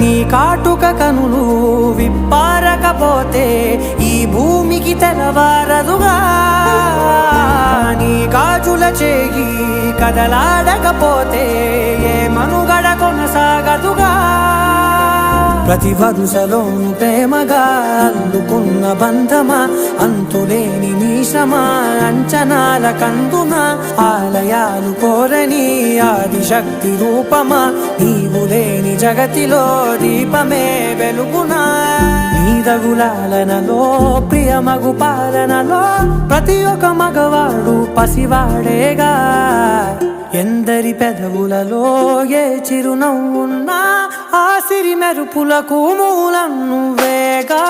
నీ కాటుక కనులు విప్పారకపోతే ఈ భూమికి తెలవారదుగా నీ గాజుల చేయి కదలాడకపోతే ఏ మనుగడ కొనసాగదుగా ప్రతి వరుసలోను ప్రేమగా అల్లుకున్న బంధమా అంతులేని మీసమా అంచనాల కందున ఆలయాలు కోరని ఆదిశక్తి రూపమా నీవు లేని జగతిలో దీపమే వెలుగునా నీదగులాలనలో ప్రియమగు పాలనలో ప్రతి ఒక్క మగవాడు పసివాడేగా ఎందరి పెదవులలో ఏ చిరునవ్వున్నా ఆ సిరి మెరుపులకు మూలం నువ్వేగా